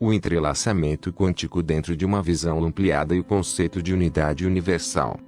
o entrelaçamento quântico dentro de uma visão ampliada e o conceito de unidade universal.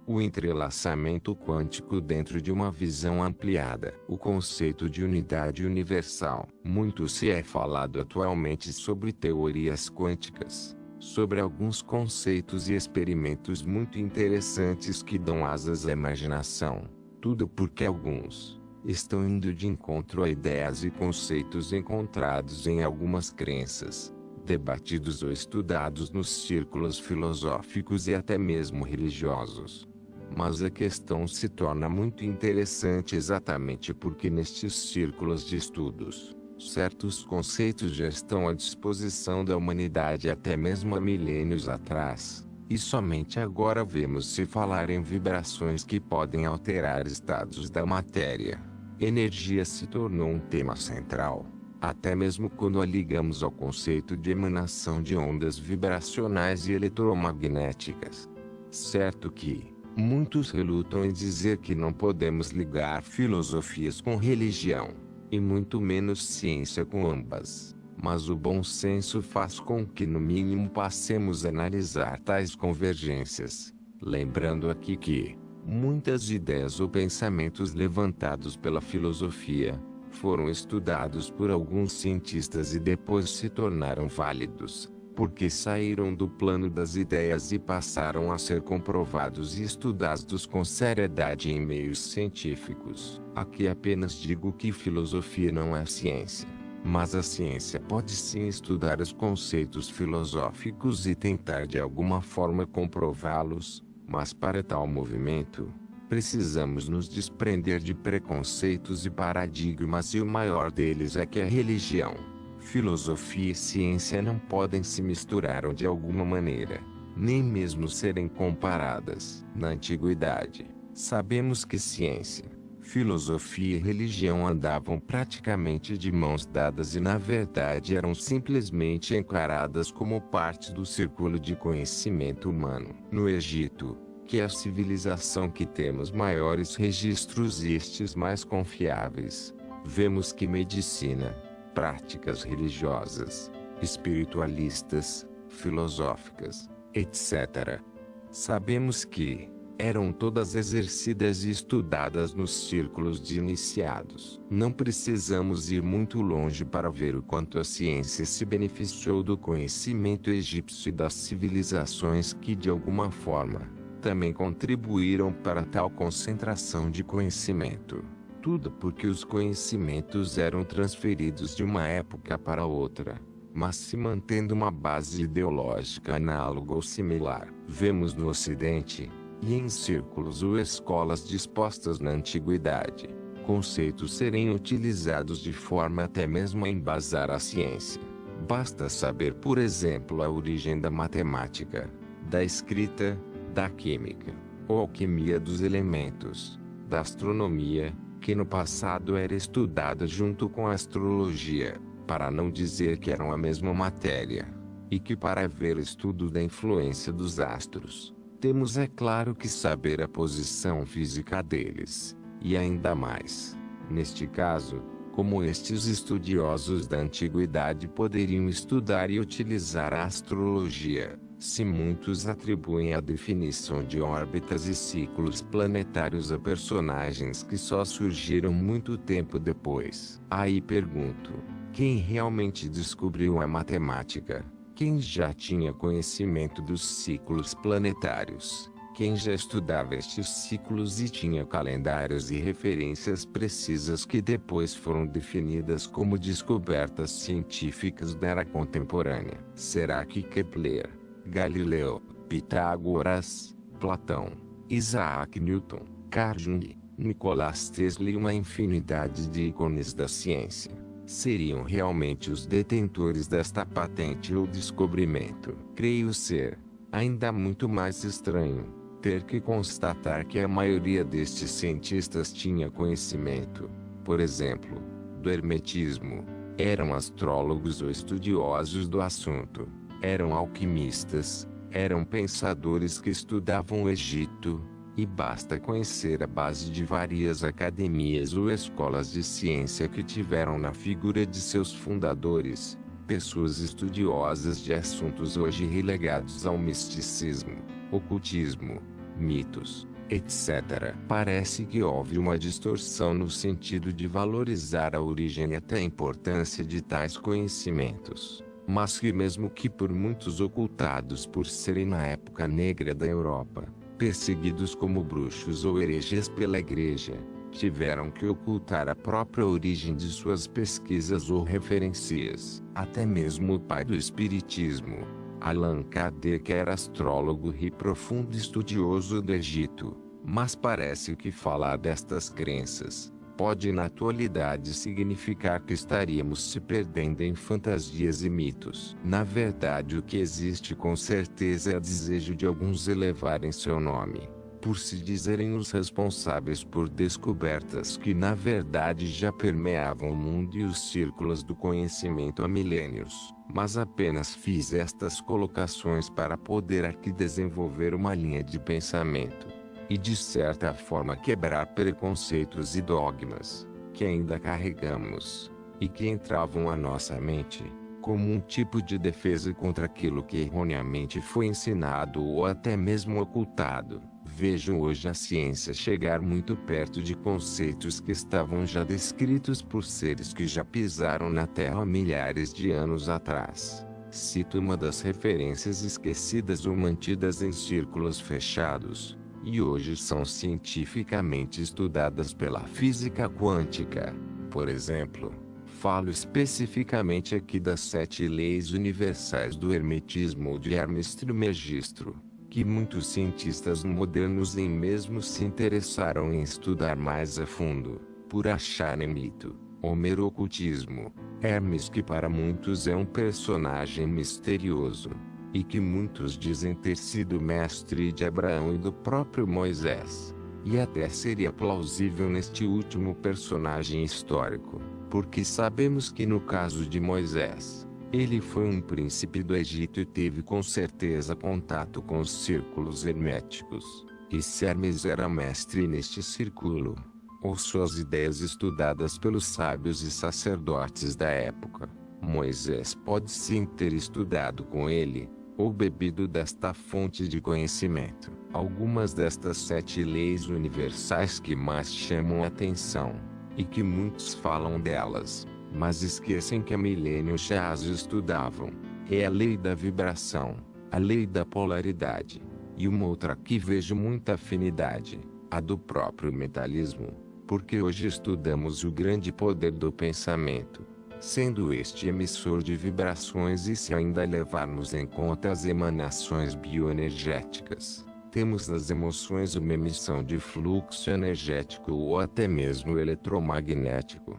O entrelaçamento quântico dentro de uma visão ampliada, o conceito de unidade universal. Muito se é falado atualmente sobre teorias quânticas, sobre alguns conceitos e experimentos muito interessantes que dão asas à imaginação. Tudo porque alguns estão indo de encontro a ideias e conceitos encontrados em algumas crenças, debatidos ou estudados nos círculos filosóficos e até mesmo religiosos. Mas a questão se torna muito interessante exatamente porque nestes círculos de estudos, certos conceitos já estão à disposição da humanidade até mesmo há milênios atrás, e somente agora vemos se falar em vibrações que podem alterar estados da matéria. Energia se tornou um tema central, até mesmo quando a ligamos ao conceito de emanação de ondas vibracionais e eletromagnéticas. Certo que muitos relutam em dizer que não podemos ligar filosofias com religião, e muito menos ciência com ambas. Mas o bom senso faz com que no mínimo passemos a analisar tais convergências. Lembrando aqui que muitas ideias ou pensamentos levantados pela filosofia foram estudados por alguns cientistas e depois se tornaram válidos, porque saíram do plano das ideias e passaram a ser comprovados e estudados com seriedade em meios científicos. Aqui apenas digo que filosofia não é ciência, mas a ciência pode sim estudar os conceitos filosóficos e tentar de alguma forma comprová-los, mas para tal movimento, precisamos nos desprender de preconceitos e paradigmas, e o maior deles é que a religião, filosofia e ciência não podem se misturar ou de alguma maneira, nem mesmo serem comparadas. Na antiguidade, sabemos que ciência, filosofia e religião andavam praticamente de mãos dadas e na verdade eram simplesmente encaradas como parte do círculo de conhecimento humano. No Egito, que é a civilização que temos maiores registros e estes mais confiáveis, vemos que medicina, práticas religiosas, espiritualistas, filosóficas, etc. Sabemos que eram todas exercidas e estudadas nos círculos de iniciados. Não precisamos ir muito longe para ver o quanto a ciência se beneficiou do conhecimento egípcio e das civilizações que de alguma forma também contribuíram para tal concentração de conhecimento. Tudo porque os conhecimentos eram transferidos de uma época para outra, mas se mantendo uma base ideológica análoga ou similar. Vemos no Ocidente, e em círculos ou escolas dispostas na antiguidade, conceitos serem utilizados de forma até mesmo a embasar a ciência. Basta saber, por exemplo, a origem da matemática, da escrita, da química, ou alquimia dos elementos, da astronomia, que no passado era estudada junto com a astrologia, para não dizer que eram a mesma matéria, e que para ver o estudo da influência dos astros, temos é claro que saber a posição física deles, e ainda mais, neste caso, como estes estudiosos da antiguidade poderiam estudar e utilizar a astrologia, se muitos atribuem a definição de órbitas e ciclos planetários a personagens que só surgiram muito tempo depois. Aí pergunto, quem realmente descobriu a matemática? Quem já tinha conhecimento dos ciclos planetários? Quem já estudava estes ciclos e tinha calendários e referências precisas que depois foram definidas como descobertas científicas da era contemporânea? Será que Kepler, Galileu, Pitágoras, Platão, Isaac Newton, Carl Jung, Nicolas Tesla e uma infinidade de ícones da ciência seriam realmente os detentores desta patente ou descobrimento? Creio ser ainda muito mais estranho ter que constatar que a maioria destes cientistas tinha conhecimento, por exemplo, do hermetismo, eram astrólogos ou estudiosos do assunto, eram alquimistas, eram pensadores que estudavam o Egito, e basta conhecer a base de várias academias ou escolas de ciência que tiveram na figura de seus fundadores, Pessoas estudiosas de assuntos hoje relegados ao misticismo, ocultismo, mitos, etc. Parece que houve uma distorção no sentido de valorizar a origem e até a importância de tais conhecimentos, mas que mesmo que por muitos ocultados por serem na época negra da Europa, perseguidos como bruxos ou hereges pela Igreja, tiveram que ocultar a própria origem de suas pesquisas ou referências. Até mesmo o pai do espiritismo, Allan Kardec, era astrólogo e profundo estudioso do Egito, mas parece que falar destas crenças pode na atualidade significar que estaríamos se perdendo em fantasias e mitos. Na verdade, o que existe com certeza é o desejo de alguns elevarem seu nome, por se dizerem os responsáveis por descobertas que na verdade já permeavam o mundo e os círculos do conhecimento há milênios, mas apenas fiz estas colocações para poder aqui desenvolver uma linha de pensamento, e de certa forma quebrar preconceitos e dogmas, que ainda carregamos, e que entravam à nossa mente, como um tipo de defesa contra aquilo que erroneamente foi ensinado ou até mesmo ocultado. Vejo hoje a ciência chegar muito perto de conceitos que estavam já descritos por seres que já pisaram na Terra há milhares de anos atrás. Cito uma das referências esquecidas ou mantidas em círculos fechados, e hoje são cientificamente estudadas pela física quântica. Por exemplo, falo especificamente aqui das 7 leis universais do Hermetismo ou de Hermes Trismegisto, que muitos cientistas modernos nem mesmo se interessaram em estudar mais a fundo, por acharem mito, ou mero ocultismo. Hermes, que para muitos é um personagem misterioso, e que muitos dizem ter sido mestre de Abraão e do próprio Moisés, e até seria plausível neste último personagem histórico, porque sabemos que no caso de Moisés, ele foi um príncipe do Egito e teve com certeza contato com os círculos herméticos. E se Hermes era mestre neste círculo, ou suas ideias estudadas pelos sábios e sacerdotes da época, Moisés pode sim ter estudado com ele, ou bebido desta fonte de conhecimento. Algumas destas 7 leis universais que mais chamam a atenção, e que muitos falam delas, mas esquecem que há milênios já as estudavam, é a lei da vibração, a lei da polaridade, e uma outra que vejo muita afinidade, a do próprio mentalismo, porque hoje estudamos o grande poder do pensamento, sendo este emissor de vibrações, e se ainda levarmos em conta as emanações bioenergéticas, temos nas emoções uma emissão de fluxo energético ou até mesmo eletromagnético.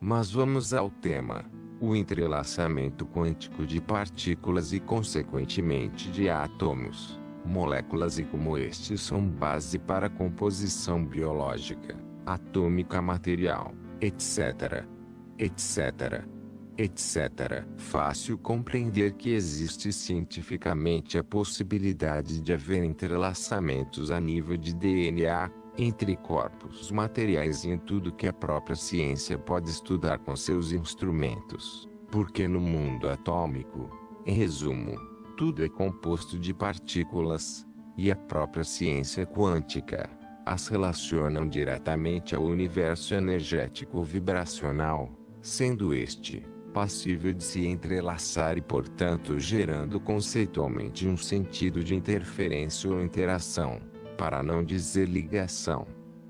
Mas vamos ao tema: o entrelaçamento quântico de partículas e consequentemente de átomos, moléculas e como estes são base para a composição biológica, atômica, material, etc. etc. etc. Fácil compreender que existe cientificamente a possibilidade de haver entrelaçamentos a nível de DNA, entre corpos materiais e em tudo que a própria ciência pode estudar com seus instrumentos, porque no mundo atômico, em resumo, tudo é composto de partículas, e a própria ciência quântica as relacionam diretamente ao universo energético vibracional, sendo este passível de se entrelaçar e portanto gerando conceitualmente um sentido de interferência ou interação, para não dizer ligação.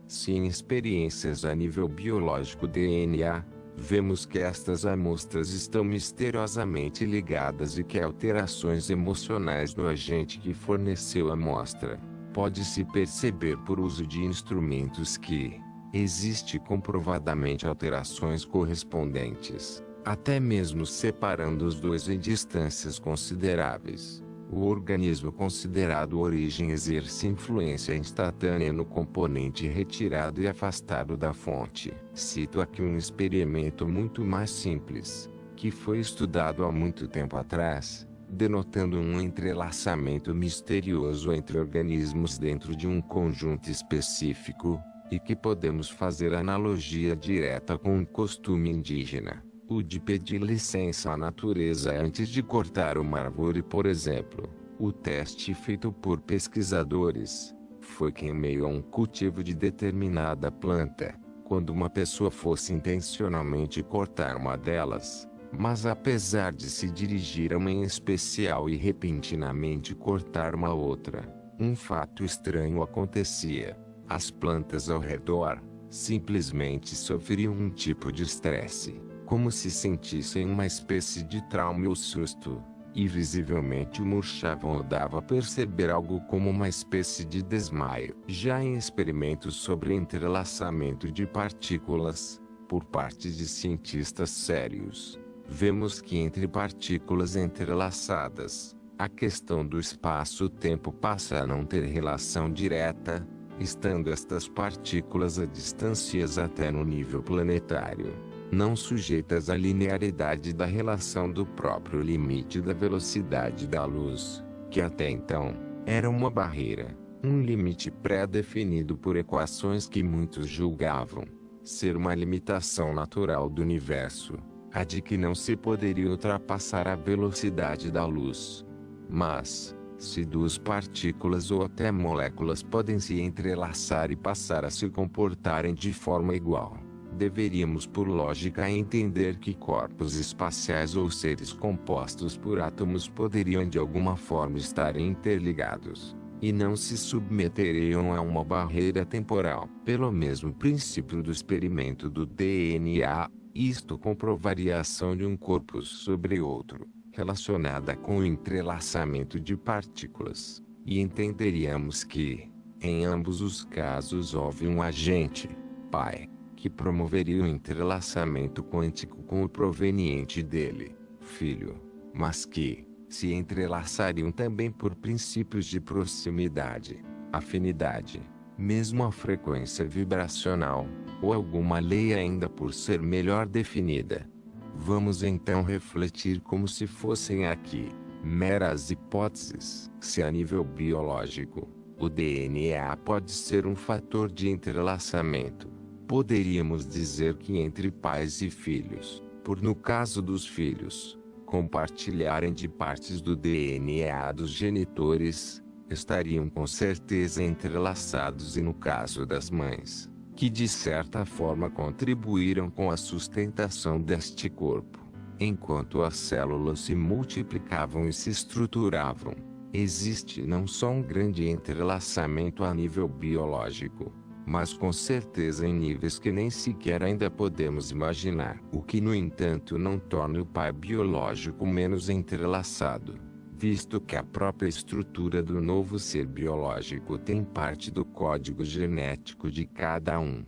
Se em experiências a nível biológico DNA, vemos que estas amostras estão misteriosamente ligadas e que alterações emocionais no agente que forneceu a amostra, pode-se perceber por uso de instrumentos que existe comprovadamente alterações correspondentes, até mesmo separando os dois em distâncias consideráveis. O organismo considerado origem exerce influência instantânea no componente retirado e afastado da fonte. Cito aqui um experimento muito mais simples, que foi estudado há muito tempo atrás, denotando um entrelaçamento misterioso entre organismos dentro de um conjunto específico, e que podemos fazer analogia direta com um costume indígena. O de pedir licença à natureza antes de cortar uma árvore, por exemplo. O teste feito por pesquisadores foi que, em meio a um cultivo de determinada planta, quando uma pessoa fosse intencionalmente cortar uma delas, mas apesar de se dirigir a uma em especial e repentinamente cortar uma outra, um fato estranho acontecia. As plantas ao redor simplesmente sofriam um tipo de estresse, como se sentissem uma espécie de trauma ou susto, e visivelmente murchavam ou dava a perceber algo como uma espécie de desmaio. Já em experimentos sobre entrelaçamento de partículas, por parte de cientistas sérios, vemos que entre partículas entrelaçadas, a questão do espaço-tempo passa a não ter relação direta, estando estas partículas a distâncias até no nível planetário, não sujeitas à linearidade da relação do próprio limite da velocidade da luz, que até então era uma barreira, um limite pré-definido por equações que muitos julgavam ser uma limitação natural do universo, a de que não se poderia ultrapassar a velocidade da luz. Mas, se duas partículas ou até moléculas podem se entrelaçar e passar a se comportarem de forma igual, deveríamos por lógica entender que corpos espaciais ou seres compostos por átomos poderiam de alguma forma estar interligados, e não se submeteriam a uma barreira temporal. Pelo mesmo princípio do experimento do DNA, isto comprovaria a ação de um corpo sobre outro, relacionada com o entrelaçamento de partículas, e entenderíamos que, em ambos os casos houve um agente, pai, que promoveria o entrelaçamento quântico com o proveniente dele, filho, mas que se entrelaçariam também por princípios de proximidade, afinidade, mesmo a frequência vibracional, ou alguma lei ainda por ser melhor definida. Vamos então refletir como se fossem aqui meras hipóteses. Se a nível biológico, o DNA pode ser um fator de entrelaçamento, poderíamos dizer que entre pais e filhos, por no caso dos filhos, compartilharem de partes do DNA dos genitores, estariam com certeza entrelaçados, e no caso das mães, que de certa forma contribuíram com a sustentação deste corpo, enquanto as células se multiplicavam e se estruturavam, existe não só um grande entrelaçamento a nível biológico, mas com certeza em níveis que nem sequer ainda podemos imaginar. O que no entanto não torna o pai biológico menos entrelaçado, visto que a própria estrutura do novo ser biológico tem parte do código genético de cada um.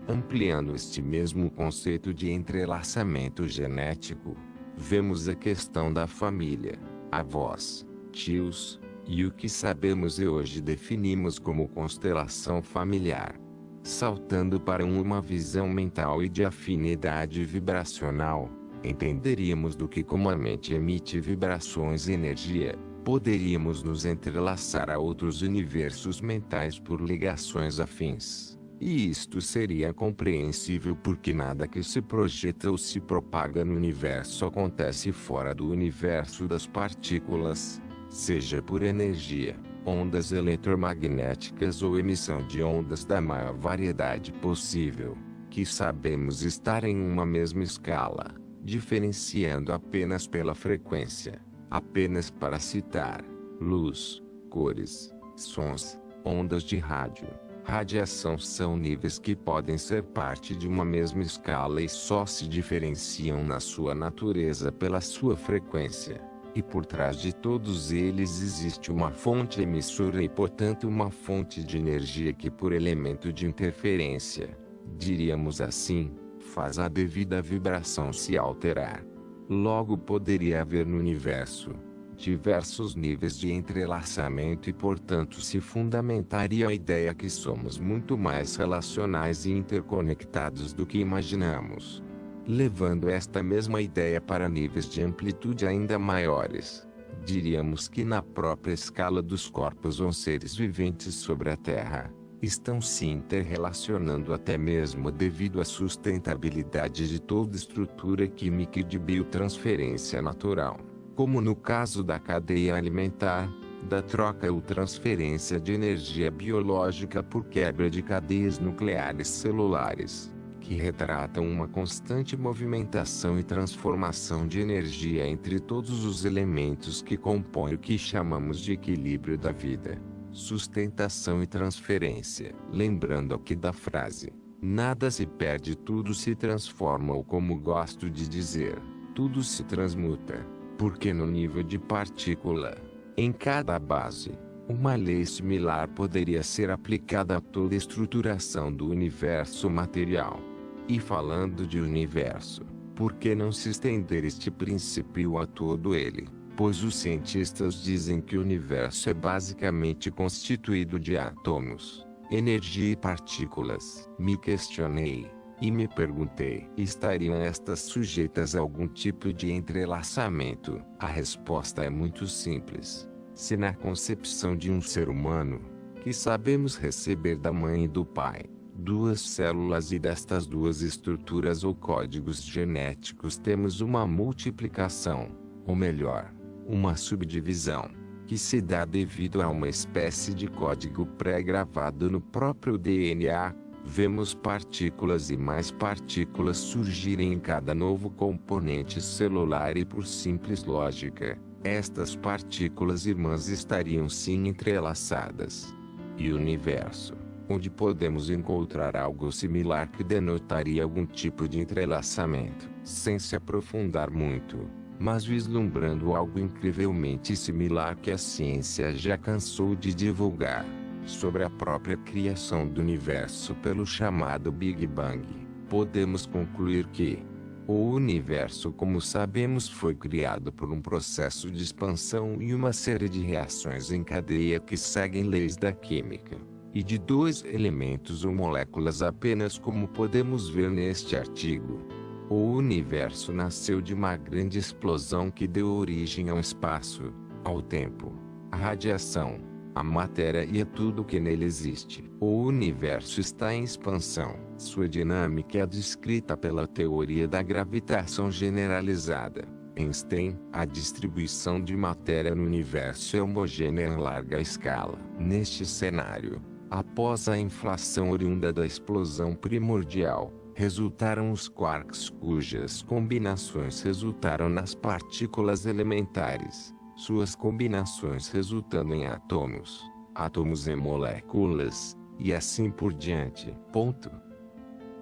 Ampliando este mesmo conceito de entrelaçamento genético, vemos a questão da família, avós, tios, e o que sabemos e hoje definimos como constelação familiar. Saltando para uma visão mental e de afinidade vibracional, entenderíamos do que como a mente emite vibrações e energia, poderíamos nos entrelaçar a outros universos mentais por ligações afins. E isto seria compreensível porque nada que se projeta ou se propaga no universo acontece fora do universo das partículas, seja por energia, ondas eletromagnéticas ou emissão de ondas da maior variedade possível, que sabemos estar em uma mesma escala, diferenciando apenas pela frequência, apenas para citar: luz, cores, sons, ondas de rádio, radiação são níveis que podem ser parte de uma mesma escala e só se diferenciam na sua natureza pela sua frequência. E por trás de todos eles existe uma fonte emissora e portanto uma fonte de energia que por elemento de interferência, diríamos assim, faz a devida vibração se alterar. Logo poderia haver no universo diversos níveis de entrelaçamento e portanto se fundamentaria a ideia que somos muito mais relacionais e interconectados do que imaginamos. Levando esta mesma ideia para níveis de amplitude ainda maiores, diríamos que na própria escala dos corpos ou seres viventes sobre a Terra, estão se interrelacionando até mesmo devido à sustentabilidade de toda estrutura química e de biotransferência natural, como no caso da cadeia alimentar, da troca ou transferência de energia biológica por quebra de cadeias nucleares celulares, que retratam uma constante movimentação e transformação de energia entre todos os elementos que compõem o que chamamos de equilíbrio da vida, sustentação e transferência. Lembrando aqui da frase: nada se perde, tudo se transforma, ou como gosto de dizer, tudo se transmuta, porque no nível de partícula, em cada base, uma lei similar poderia ser aplicada a toda a estruturação do universo material. E falando de universo, por que não se estender este princípio a todo ele? Pois os cientistas dizem que o universo é basicamente constituído de átomos, energia e partículas. Me questionei, e me perguntei: estariam estas sujeitas a algum tipo de entrelaçamento? A resposta é muito simples. Se na concepção de um ser humano, que sabemos receber da mãe e do pai, duas células, e destas duas estruturas ou códigos genéticos temos uma multiplicação, ou melhor, uma subdivisão, que se dá devido a uma espécie de código pré-gravado no próprio DNA, vemos partículas e mais partículas surgirem em cada novo componente celular e, por simples lógica, estas partículas irmãs estariam sim entrelaçadas. E o universo, onde podemos encontrar algo similar que denotaria algum tipo de entrelaçamento, sem se aprofundar muito, mas vislumbrando algo incrivelmente similar que a ciência já cansou de divulgar, sobre a própria criação do universo pelo chamado Big Bang, podemos concluir que o universo, como sabemos, foi criado por um processo de expansão e uma série de reações em cadeia que seguem leis da química, e de dois elementos ou moléculas apenas, como podemos ver neste artigo. O universo nasceu de uma grande explosão que deu origem ao espaço, ao tempo, à radiação, à matéria e a tudo que nele existe. O universo está em expansão. Sua dinâmica é descrita pela teoria da gravitação generalizada. Einstein, a distribuição de matéria no universo é homogênea em larga escala. Neste cenário, após a inflação oriunda da explosão primordial, resultaram os quarks, cujas combinações resultaram nas partículas elementares, suas combinações resultando em átomos, átomos em moléculas, e assim por diante.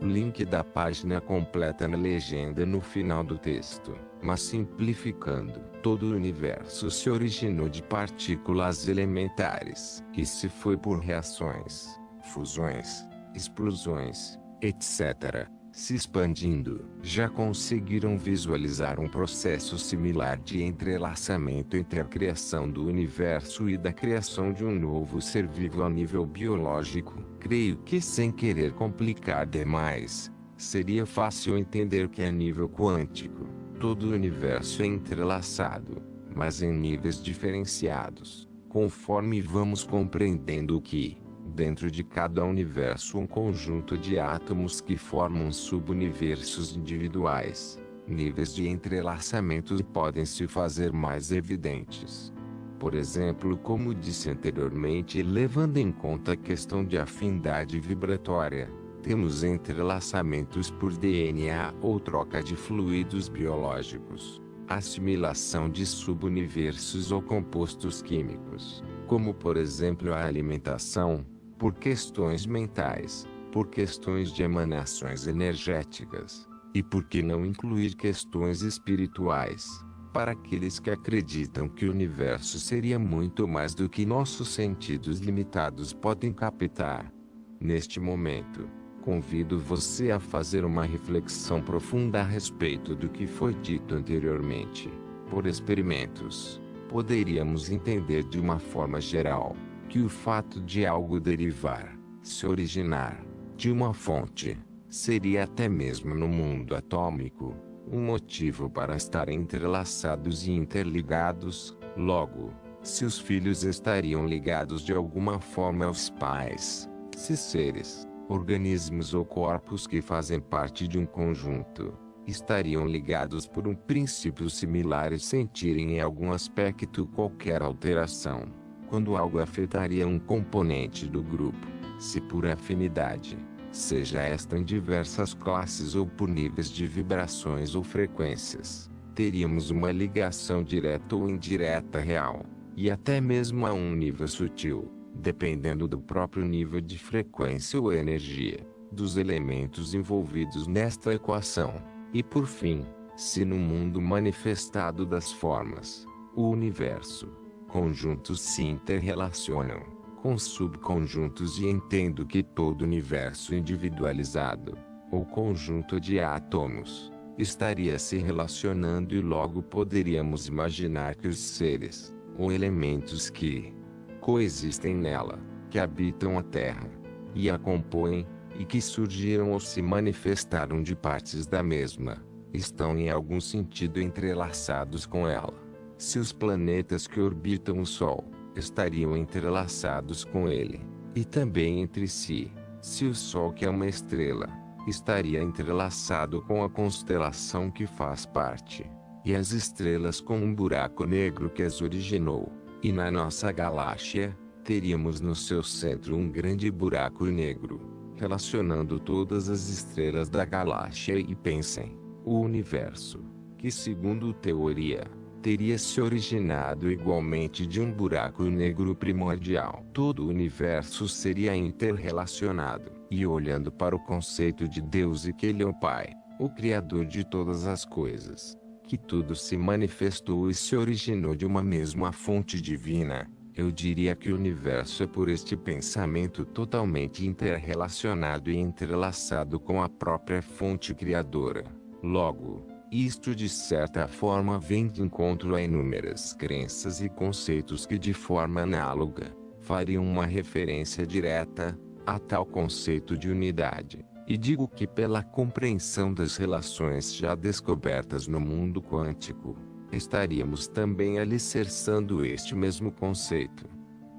Link da página completa na legenda no final do texto. Mas simplificando, todo o universo se originou de partículas elementares, e se foi por reações, fusões, explosões, etc., se expandindo. Já conseguiram visualizar um processo similar de entrelaçamento entre a criação do universo e da criação de um novo ser vivo a nível biológico? Creio que, sem querer complicar demais, seria fácil entender que a nível quântico, todo o universo é entrelaçado, mas em níveis diferenciados, conforme vamos compreendendo que, dentro de cada universo, um conjunto de átomos que formam subuniversos individuais, níveis de entrelaçamento podem se fazer mais evidentes. Por exemplo, como disse anteriormente, levando em conta a questão de afinidade vibratória, temos entrelaçamentos por DNA ou troca de fluidos biológicos, assimilação de subuniversos ou compostos químicos, como por exemplo a alimentação, por questões mentais, por questões de emanações energéticas, e por que não incluir questões espirituais, para aqueles que acreditam que o universo seria muito mais do que nossos sentidos limitados podem captar. Neste momento, convido você a fazer uma reflexão profunda a respeito do que foi dito anteriormente. Por experimentos, poderíamos entender de uma forma geral que o fato de algo derivar, se originar, de uma fonte, seria até mesmo no mundo atômico, um motivo para estarem entrelaçados e interligados. Logo, se os filhos estariam ligados de alguma forma aos pais, estes seres, organismos ou corpos que fazem parte de um conjunto, estariam ligados por um princípio similar e sentirem em algum aspecto qualquer alteração, quando algo afetaria um componente do grupo, se por afinidade, seja esta em diversas classes ou por níveis de vibrações ou frequências, teríamos uma ligação direta ou indireta real, e até mesmo a um nível sutil, dependendo do próprio nível de frequência ou energia, dos elementos envolvidos nesta equação. E por fim, se no mundo manifestado das formas, o universo, conjuntos se interrelacionam com subconjuntos e entendo que todo universo individualizado, ou conjunto de átomos, estaria se relacionando e logo poderíamos imaginar que os seres, ou elementos que coexistem nela, que habitam a Terra, e a compõem, e que surgiram ou se manifestaram de partes da mesma, estão em algum sentido entrelaçados com ela. Se os planetas que orbitam o Sol, estariam entrelaçados com ele, e também entre si, se o Sol, que é uma estrela, estaria entrelaçado com a constelação que faz parte, e as estrelas com um buraco negro que as originou, e na nossa galáxia, teríamos no seu centro um grande buraco negro, relacionando todas as estrelas da galáxia e pensem, o universo, que segundo teoria, teria se originado igualmente de um buraco negro primordial. Todo o universo seria interrelacionado, e olhando para o conceito de Deus e que Ele é o Pai, o Criador de todas as coisas, que tudo se manifestou e se originou de uma mesma fonte divina, eu diria que o universo é por este pensamento totalmente interrelacionado e entrelaçado com a própria fonte criadora. Logo, isto de certa forma vem de encontro a inúmeras crenças e conceitos que de forma análoga, fariam uma referência direta, a tal conceito de unidade. E digo que pela compreensão das relações já descobertas no mundo quântico, estaríamos também alicerçando este mesmo conceito.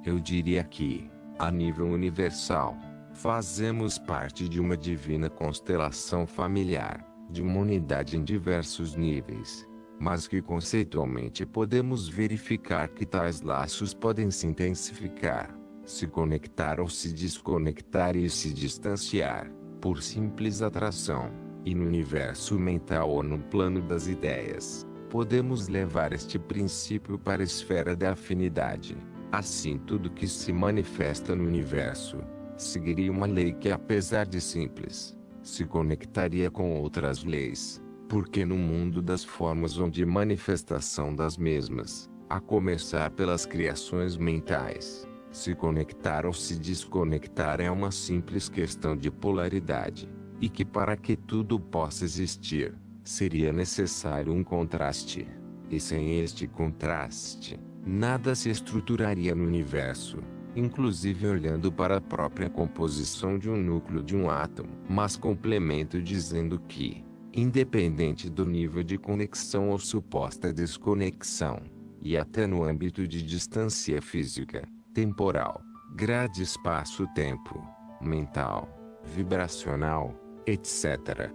Eu diria que, a nível universal, fazemos parte de uma divina constelação familiar, de uma unidade em diversos níveis, mas que conceitualmente podemos verificar que tais laços podem se intensificar, se conectar ou se desconectar e se distanciar, por simples atração, e no universo mental ou no plano das ideias, podemos levar este princípio para a esfera da afinidade. Assim, tudo que se manifesta no universo, seguiria uma lei que, apesar de simples, se conectaria com outras leis, porque no mundo das formas ou de manifestação das mesmas, a começar pelas criações mentais, se conectar ou se desconectar é uma simples questão de polaridade, e que para que tudo possa existir, seria necessário um contraste, e sem este contraste, nada se estruturaria no universo, inclusive olhando para a própria composição de um núcleo de um átomo. Mas complemento dizendo que, independente do nível de conexão ou suposta desconexão, e até no âmbito de distância física, temporal, grade espaço-tempo, mental, vibracional, etc.,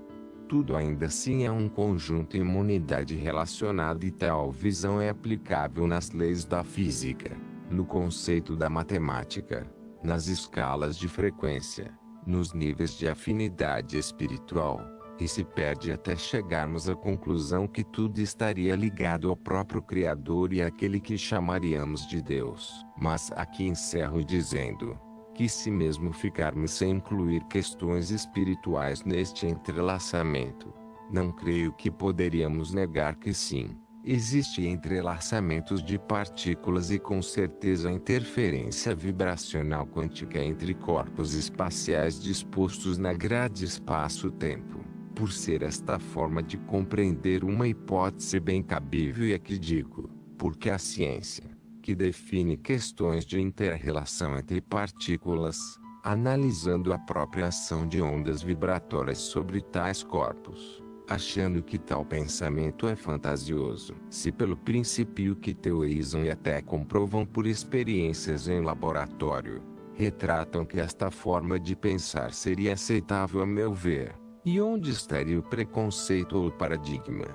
tudo ainda assim é um conjunto em uma unidade relacionada e tal visão é aplicável nas leis da física, no conceito da matemática, nas escalas de frequência, nos níveis de afinidade espiritual, e se perde até chegarmos à conclusão que tudo estaria ligado ao próprio Criador e àquele que chamaríamos de Deus. Mas aqui encerro dizendo que se mesmo ficarmos sem incluir questões espirituais neste entrelaçamento, não creio que poderíamos negar que sim, existem entrelaçamentos de partículas e com certeza interferência vibracional quântica entre corpos espaciais dispostos na grade espaço-tempo, por ser esta forma de compreender uma hipótese bem cabível e aqui digo, porque a ciência, que define questões de inter-relação entre partículas, analisando a própria ação de ondas vibratórias sobre tais corpos, achando que tal pensamento é fantasioso. Se pelo princípio que teorizam e até comprovam por experiências em laboratório, retratam que esta forma de pensar seria aceitável a meu ver. E onde estaria o preconceito ou o paradigma?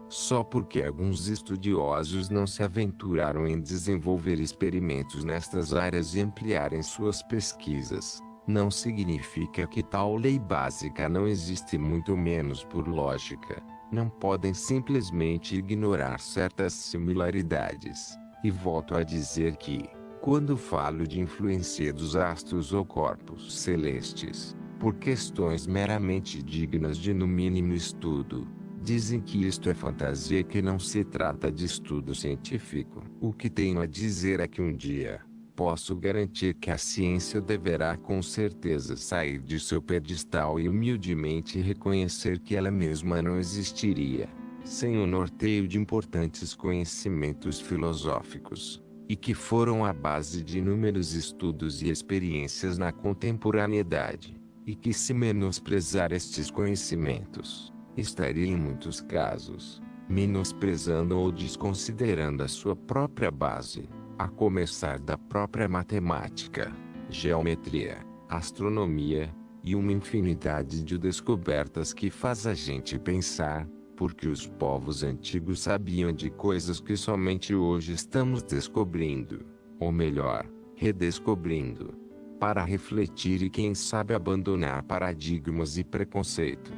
Só porque alguns estudiosos não se aventuraram em desenvolver experimentos nestas áreas e ampliarem suas pesquisas, não significa que tal lei básica não existe, muito menos por lógica. Não podem simplesmente ignorar certas similaridades. E volto a dizer que, quando falo de influência dos astros ou corpos celestes, por questões meramente dignas de no mínimo estudo, dizem que isto é fantasia e que não se trata de estudo científico. O que tenho a dizer é que um dia, posso garantir que a ciência deverá com certeza sair de seu pedestal e humildemente reconhecer que ela mesma não existiria, sem o norteio de importantes conhecimentos filosóficos, e que foram a base de inúmeros estudos e experiências na contemporaneidade, e que se menosprezar estes conhecimentos, estaria em muitos casos, menosprezando ou desconsiderando a sua própria base, a começar da própria matemática, geometria, astronomia, e uma infinidade de descobertas que faz a gente pensar, porque os povos antigos sabiam de coisas que somente hoje estamos descobrindo, ou melhor, redescobrindo, para refletir e quem sabe abandonar paradigmas e preconceito.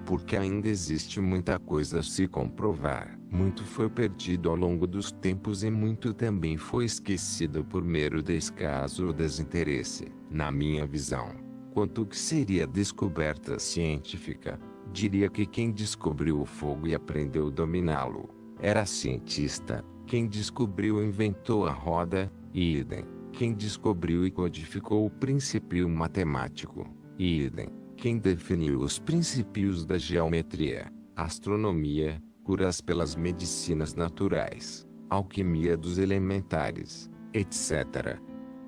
Porque ainda existe muita coisa a se comprovar, muito foi perdido ao longo dos tempos e muito também foi esquecido por mero descaso ou desinteresse. Na minha visão, quanto que seria descoberta científica, diria que quem descobriu o fogo e aprendeu a dominá-lo, era cientista. Quem descobriu e inventou a roda, idem. Quem descobriu e codificou o princípio matemático, idem. Quem definiu os princípios da geometria, astronomia, curas pelas medicinas naturais, alquimia dos elementares, etc.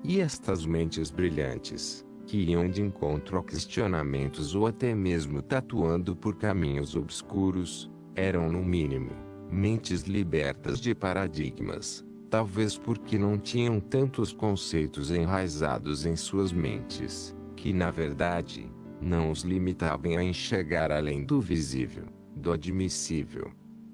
E estas mentes brilhantes, que iam de encontro a questionamentos ou até mesmo tatuando por caminhos obscuros, eram no mínimo, mentes libertas de paradigmas, talvez porque não tinham tantos conceitos enraizados em suas mentes, que na verdade, não os limitavam a enxergar além do visível, do admissível.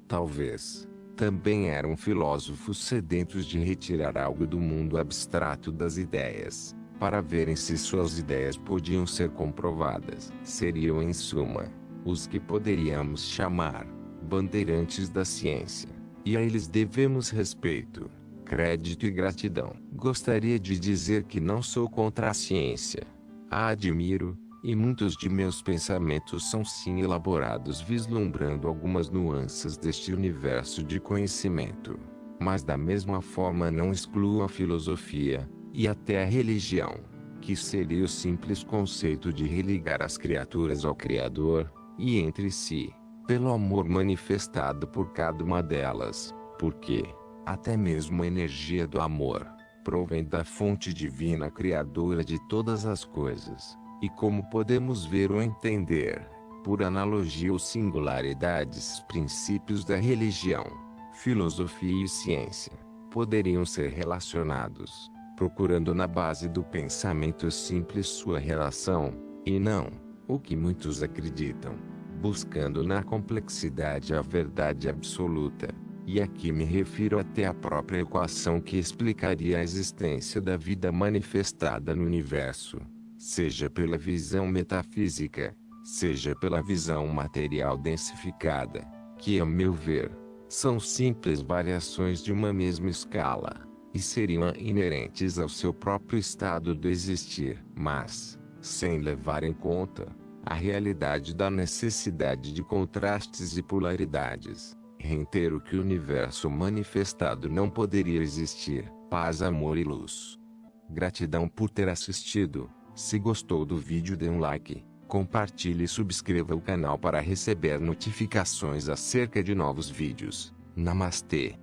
Talvez, também eram filósofos sedentos de retirar algo do mundo abstrato das ideias, para verem se suas ideias podiam ser comprovadas. Seriam, em suma, os que poderíamos chamar bandeirantes da ciência, e a eles devemos respeito, crédito e gratidão. Gostaria de dizer que não sou contra a ciência. A admiro, e muitos de meus pensamentos são sim elaborados vislumbrando algumas nuances deste universo de conhecimento. Mas da mesma forma não excluo a filosofia, e até a religião, que seria o simples conceito de religar as criaturas ao Criador, e entre si, pelo amor manifestado por cada uma delas, porque, até mesmo a energia do amor, provém da fonte divina criadora de todas as coisas. E como podemos ver ou entender, por analogia ou singularidades, os princípios da religião, filosofia e ciência, poderiam ser relacionados, procurando na base do pensamento simples sua relação, e não, o que muitos acreditam, buscando na complexidade a verdade absoluta. E aqui me refiro até à própria equação que explicaria a existência da vida manifestada no universo, seja pela visão metafísica, seja pela visão material densificada, que a meu ver, são simples variações de uma mesma escala, e seriam inerentes ao seu próprio estado do existir, mas, sem levar em conta a realidade da necessidade de contrastes e polaridades, reitero que o universo manifestado não poderia existir. Paz, amor e luz. Gratidão por ter assistido. Se gostou do vídeo, dê um like, compartilhe e subscreva o canal para receber notificações acerca de novos vídeos. Namastê.